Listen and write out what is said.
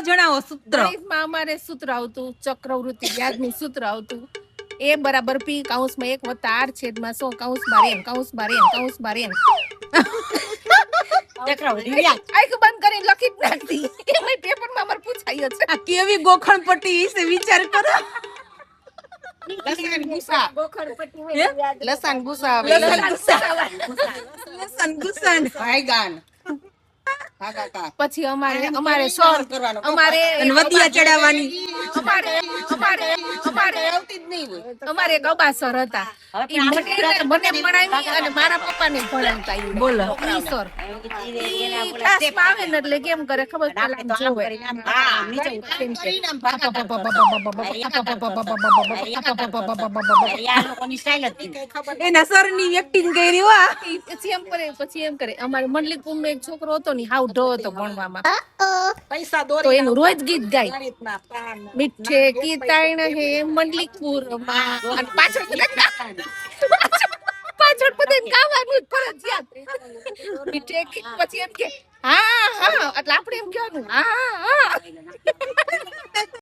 જણાવો સૂત્ર. ગણિતમાં અમારે સૂત્ર આવતું ચક્રવૃત્તિ વ્યાજનું સૂત્ર આવતું A બરાબર P કૌંસમાં 1 વત્તા R છેદમાં 100 કૌંસમાં n કૌંસમાં n કૌંસમાં n ચક્રવૃત્તિ વ્યાજ. આંખ બંધ કરીને લખી જ નાખતી એમાં પેપરમાં અમારે પૂછાયું છે. આ કેવી ગોખણ પટ્ટી વિશે વિચાર કરો. લસણ ગુસા. હે? લસણ ગુસા આવે. લસણ ગુસણ. ભાઈગાન. ભાગાકાર. પછી અમારે સર કરવાનો. અમારે અને વતિયા ચડાવવાની. અમારે આવતી જ નહીં હોય. અમારે એક અબાસર હતા ઈ મને ભણાવી અને મારા પપ્પાને ભણાવતા ઈ. બોલો. ઈ સર ઈ ક્લાસમાં આવે ને એટલે કેમ કરે ખબર છે? આમ જોવે. હા, નીચે કેમ કે કરીને આમ ભાગાકાર આ લોકોની સ્ટાઇલ જ હતી. એના સરની એક્ટિંગ કરી હો. ઈ પછી એમ કરે અમારે મંડલિક કુંભનો એક છોકરો હતો ને હાવ ઢો હતો ભણવામાં પૈસા તો દોરી એનું રોજ ગીત ગાય ગણિતના પાન. મીઠે કી તાણ હે મંડલિકપુરમાં અને પાછળ બધાને ગાવાનું જ ફરજિયાત. મીઠે કી પછી એમ કે હા એટલે આપણે એમ કહેવાનું હા